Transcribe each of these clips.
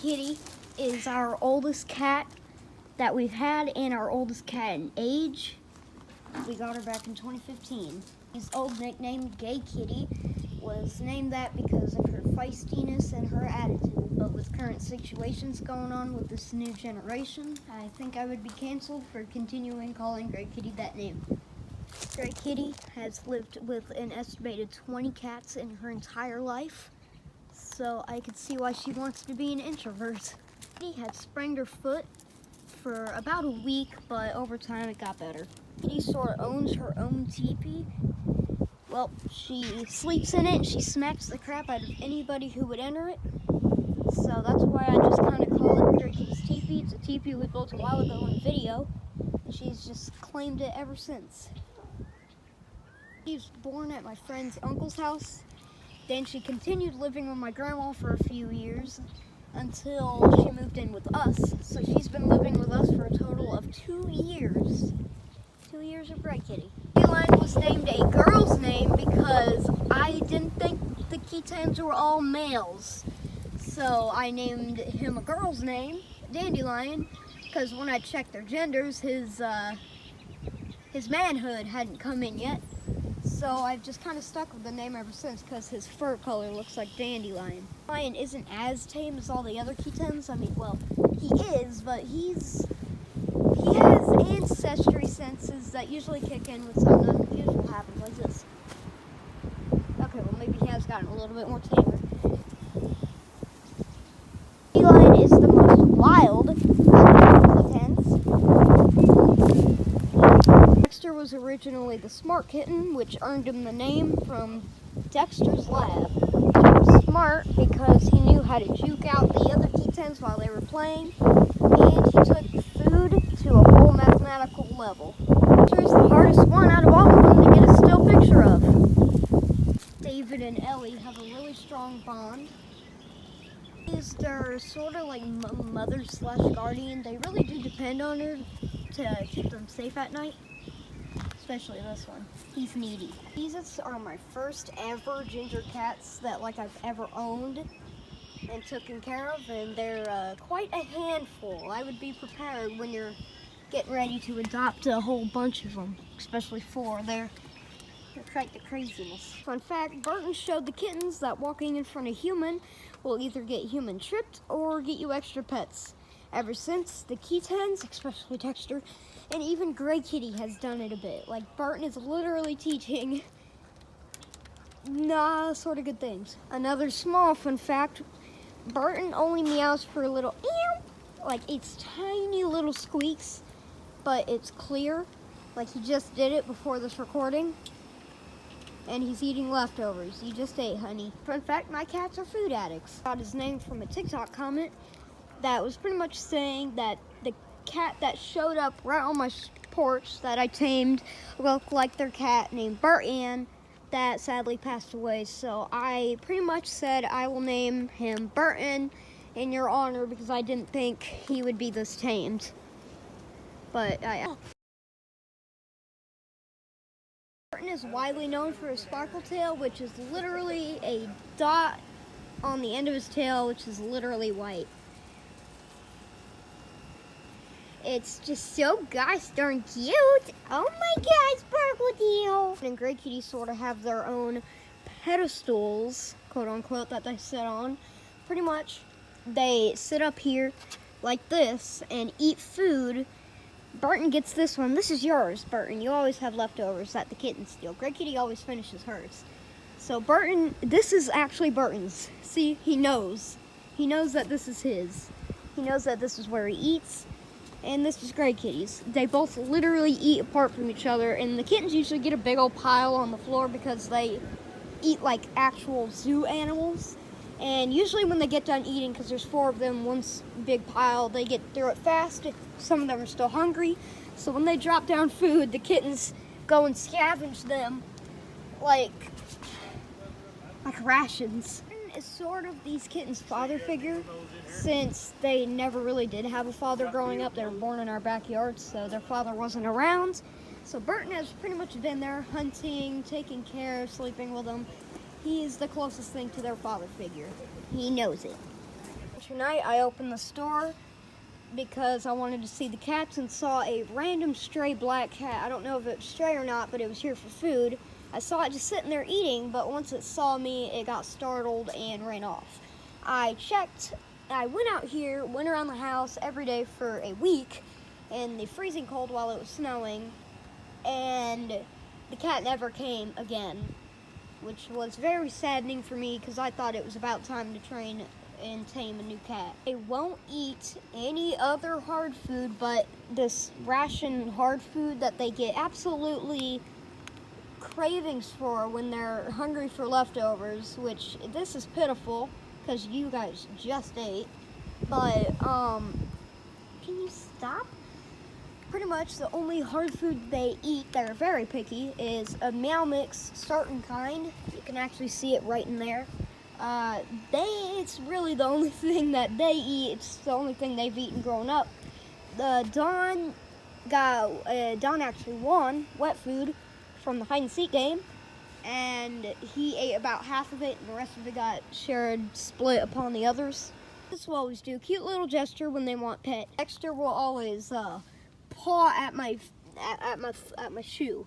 Kitty is our oldest cat that we've had and our oldest cat in age. We got her back in 2015. His old nickname, Gay Kitty, was named that because of her feistiness and her attitude. But with current situations going on with this new generation, I think I would be canceled for continuing calling Gray Kitty that name. Gray Kitty has lived with an estimated 20 cats in her entire life, so I could see why she wants to be an introvert. Kitty had sprained her foot for about a week, but over time it got better. Kitty sort of owns her own teepee. Well, she sleeps in it and she smacks the crap out of anybody who would enter it. So that's why I just kind of call it Gray Kitty's teepee. It's a teepee we built a while ago in a video, and she's just claimed it ever since. She was born at my friend's uncle's house. Then she continued living with my grandma for a few years until she moved in with us. So she's been living with us for a total of 2 years. 2 years of Gray Kitty. Dandelion was named a girl's name because I didn't think the kittens were all males. So I named him a girl's name, Dandelion, because when I checked their genders, his manhood hadn't come in yet. So I've just kind of stuck with the name ever since because his fur color looks like Dandelion. Lion isn't as tame as all the other kittens. I mean, well, he is, but he has ancestry senses that usually kick in with something unusual happens like this. Okay, well maybe he has gotten a little bit more tamer. Dandelion is the most wild of the kittens. Dexter was originally the smart kitten, which earned him the name from Dexter's lab. He was smart because he knew how to juke out the other kittens while they were playing, and he took food to a whole mathematical level. Dexter is the hardest one out of all of them to get a still picture of. David and Ellie have a really strong bond. They're sort of like mother/guardian. They really do depend on her to keep them safe at night. Especially this one. He's needy. These are my first ever ginger cats that I've ever owned and taken care of, and they're quite a handful. I would be prepared when you're getting ready to adopt a whole bunch of them, especially 4. They're quite the craziness. Fun fact, Burton showed the kittens that walking in front of human will either get human tripped or get you extra pets. Ever since, the kittens, especially Dexter, and even Gray Kitty has done it a bit. Like, Burton is literally teaching sort of good things. Another small fun fact, Burton only meows for a little ew, like it's tiny little squeaks, but it's clear. Like he just did it before this recording. And he's eating leftovers. You just ate, honey. Fun fact, my cats are food addicts. Got his name from a TikTok comment that was pretty much saying that the cat that showed up right on my porch that I tamed looked like their cat named Burton that sadly passed away. So I pretty much said I will name him Burton in your honor because I didn't think he would be this tamed. But Burton is widely known for his sparkle tail, which is literally a dot on the end of his tail, which is literally white. It's just so gosh darn cute. Oh my gosh, sparkle tail. And Gray Kitty sort of have their own pedestals, quote unquote, that they sit on. Pretty much, they sit up here like this and eat food. Burton gets this one. This is yours, Burton. You always have leftovers that the kittens steal. Gray Kitty always finishes hers. So Burton, this is actually Burton's. See, he knows. He knows that this is his. He knows that this is where he eats. And this is Gray Kitty's. They both literally eat apart from each other, and the kittens usually get a big old pile on the floor because they eat like actual zoo animals. And usually when they get done eating, because there's 4 of them, one big pile, they get through it fast. Some of them are still hungry. So when they drop down food, the kittens go and scavenge them like rations. Is sort of these kittens' father figure, since they never really did have a father growing up. They were born in our backyard, so their father wasn't around. So Burton has pretty much been there hunting, taking care, sleeping with them. He is the closest thing to their father figure. He knows it. tonight I opened the store because I wanted to see the cats and saw a random stray black cat. I don't know if it's stray or not, but it was here for food. I saw it just sitting there eating, but once it saw me, it got startled and ran off. I checked, I went out here, went around the house every day for a week in the freezing cold while it was snowing, and the cat never came again, which was very saddening for me because I thought it was about time to train and tame a new cat. They won't eat any other hard food but this ration hard food that they get absolutely cravings for when they're hungry for leftovers, which this is pitiful because you guys just ate. But can you stop? Pretty much the only hard food they eat, they're very picky, is a Meow Mix certain kind. You can actually see it right in there. It's really the only thing that they eat. It's the only thing they've eaten growing up. Don actually won wet food from the hide and seek game, and he ate about half of it, and the rest of it got split upon the others. This will always do. Cute little gesture when they want pet. Dexter will always paw at my shoe.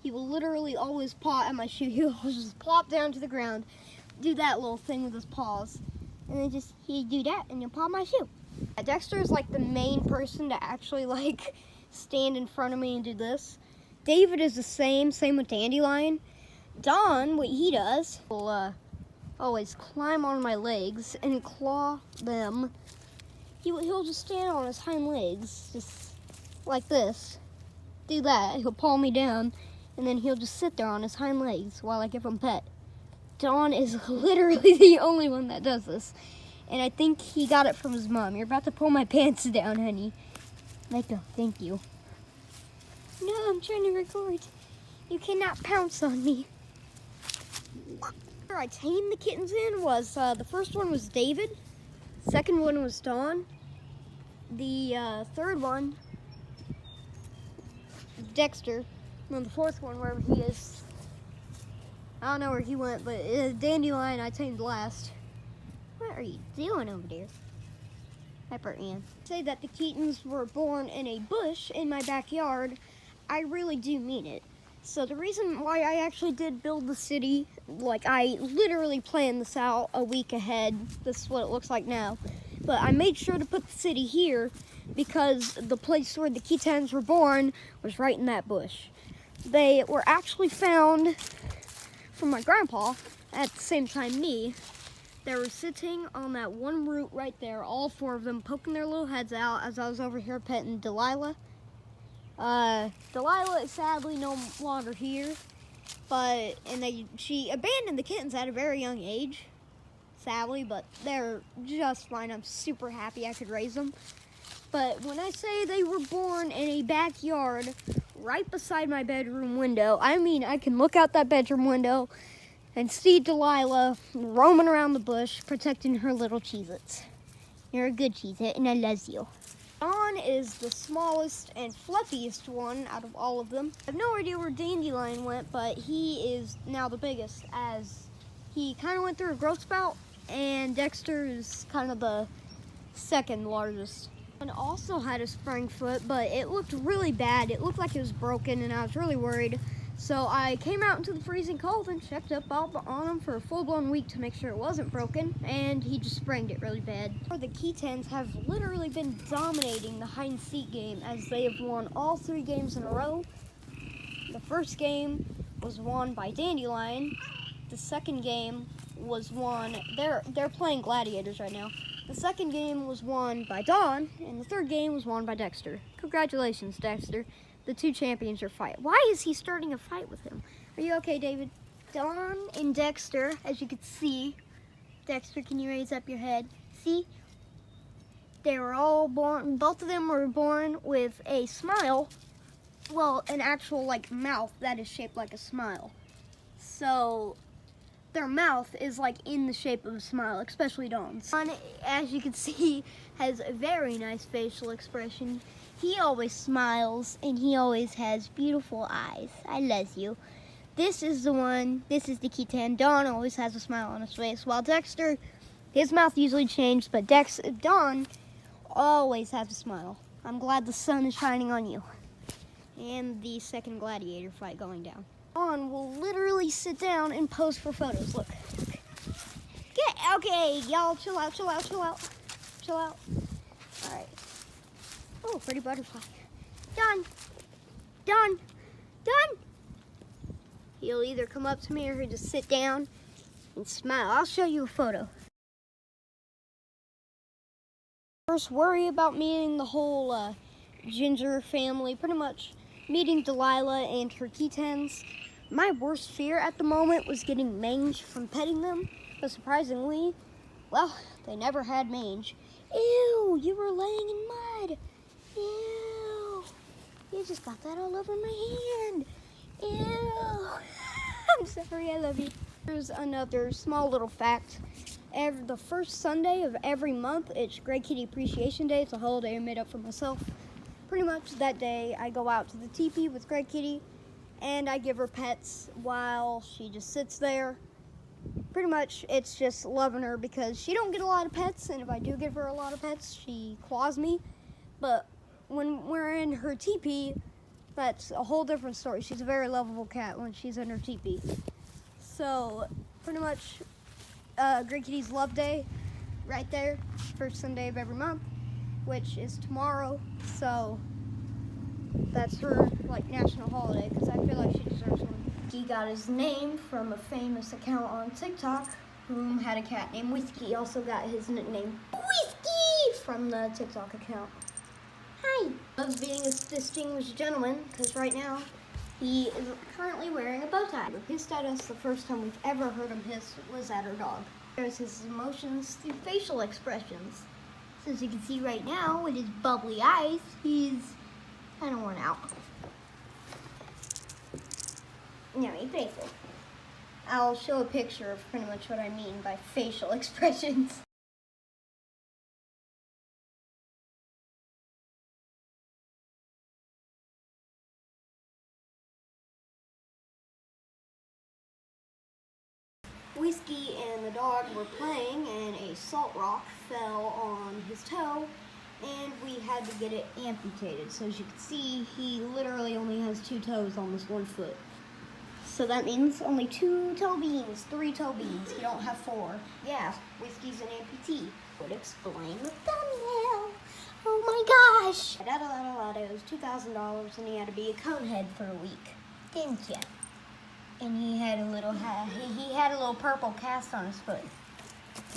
He will literally always paw at my shoe. He'll just plop down to the ground, do that little thing with his paws, and then he'd do that and he'll paw my shoe. Dexter is like the main person to actually like stand in front of me and do this. David is the same with Dandelion. Don, what he does, will always climb on my legs and claw them. He'll just stand on his hind legs, just like this. Do that, he'll paw me down, and then he'll just sit there on his hind legs while I give him pet. Dawn is literally the only one that does this. And I think he got it from his mom. You're about to pull my pants down, honey. Let go, thank you. No, I'm trying to record. You cannot pounce on me. I tamed the kittens in was, the first one was David. Second one was Dawn. The third one, Dexter. And then the fourth one, wherever he is. I don't know where he went, but Dandelion I tamed last. What are you doing over there? Pepper Ann. Say that the kittens were born in a bush in my backyard. I really do mean it. So the reason why I actually did build the city, like I literally planned this out a week ahead. This is what it looks like now. But I made sure to put the city here because the place where the kittens were born was right in that bush. They were actually found from my grandpa at the same time me. They were sitting on that one root right there, all four of them poking their little heads out as I was over here petting Delilah. Delilah is sadly no longer here, she abandoned the kittens at a very young age, sadly, but they're just fine. I'm super happy I could raise them. But when I say they were born in a backyard right beside my bedroom window, I mean I can look out that bedroom window and see Delilah roaming around the bush protecting her little Cheez-Its. You're a good Cheez-It and I love you. Dawn is the smallest and fluffiest one out of all of them. I have no idea where Dandelion went, but he is now the biggest as he kind of went through a growth spout, and Dexter is kind of the second largest. And also had a sprained foot, but it looked really bad. It looked like it was broken, and I was really worried. So I came out into the freezing cold and checked up on him for a full-blown week to make sure it wasn't broken, and he just sprained it really bad. The Kittens have literally been dominating the hide-and-seek game as they have won all 3 games in a row. The first game was won by Dandelion. The second game was won, they're playing gladiators right now. The second game was won by Dawn, and the third game was won by Dexter. Congratulations, Dexter. The 2 champions are fighting. Why is he starting a fight with him? Are you okay, David? Dawn and Dexter, as you can see. Dexter, can you raise up your head? See? They were all born, both of them were born with a smile. Well, an actual, like, mouth that is shaped like a smile. So their mouth is like in the shape of a smile, especially Dawn's. Dawn, as you can see, has a very nice facial expression. He always smiles and he always has beautiful eyes. I love you. This is the kitten. Dawn always has a smile on his face, while Dexter His mouth usually changed, but Don always has a smile. I'm glad the sun is shining on you. And the second gladiator fight going down. Don will literally sit down and pose for photos. Look. Okay, y'all, chill out. Chill out. All right. Oh, pretty butterfly. Don. He'll either come up to me or he'll just sit down and smile. I'll show you a photo. First, worry about meeting the whole Ginger family, pretty much meeting Delilah and her kittens. My worst fear at the moment was getting mange from petting them, but surprisingly, well, they never had mange. Ew, you were laying in mud. Ew, you just got that all over my hand. Ew, I'm sorry, I love you. Here's another small little fact. The first Sunday of every month, it's Grey Kitty Appreciation Day. It's a holiday I made up for myself. Pretty much that day, I go out to the teepee with Grey Kitty, and I give her pets while she just sits there. Pretty much, it's just loving her because she don't get a lot of pets, and if I do give her a lot of pets, she claws me. But when we're in her teepee, that's a whole different story. She's a very lovable cat when she's in her teepee. So, pretty much, Grey Kitty's Love Day, right there, first Sunday of every month, which is tomorrow. So, that's her, national holiday, because I feel like she deserves one. He got his name from a famous account on TikTok, who had a cat named Whiskey. He also got his nickname, Whiskey, from the TikTok account. Hi. Loves being a distinguished gentleman, because right now, he is currently wearing a bow tie. His status, the first time we've ever heard him hiss, was at our dog. There's his emotions through facial expressions. So as you can see right now, with his bubbly eyes, he's kind of worn out. No, he's playful. I'll show a picture of pretty much what I mean by facial expressions. Whiskey and the dog were playing, and a salt rock fell on his toe, and we had to get it amputated. So as you can see, he literally only has 2 toes on this 1 foot. So that means only 2 toe beans, 3 toe beans. He don't have 4. Yeah, Whiskey's an amputee. Would explain the thumbnail. Oh my gosh! It was $2,000, and he had to be a conehead for a week, didn't ya? And he had a little purple cast on his foot.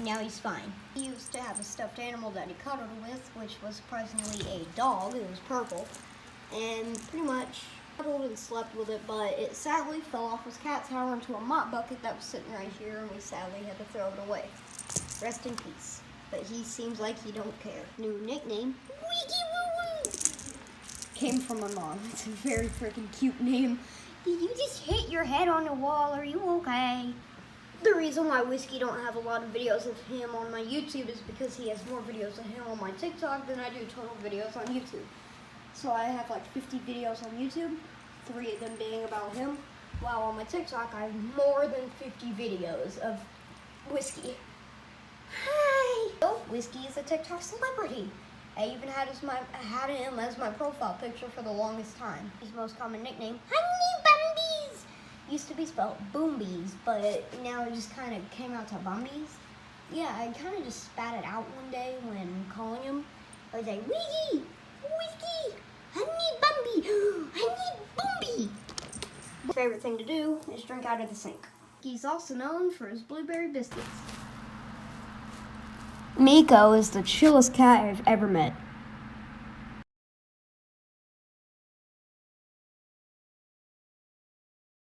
Now he's fine. He used to have a stuffed animal that he cuddled with, which was surprisingly a dog. It was purple, and pretty much cuddled and slept with it, but it sadly fell off his cat tower into a mop bucket that was sitting right here, and we sadly had to throw it away. Rest in peace. But he seems like he don't care. New nickname, Wiggy Woo Woo. Came from my mom. It's a very freaking cute name. Did you just hit your head on the wall? Are you okay? The reason why Whiskey don't have a lot of videos of him on my YouTube is because he has more videos of him on my TikTok than I do total videos on YouTube. So I have 50 videos on YouTube, 3 of them being about him, while on my TikTok I have more than 50 videos of Whiskey. Hi! Oh, Whiskey is a TikTok celebrity. I even had him as my profile picture for the longest time. His most common nickname, Honey Bumbies, used to be spelled Boombies, but now it just kind of came out to Bumbies. Yeah, I kind of just spat it out one day when calling him. I was like, Wiggy, Whiskey, Honey Bumby, Honey Boomby. My favorite thing to do is drink out of the sink. He's also known for his blueberry biscuits. Miko is the chillest cat I've ever met.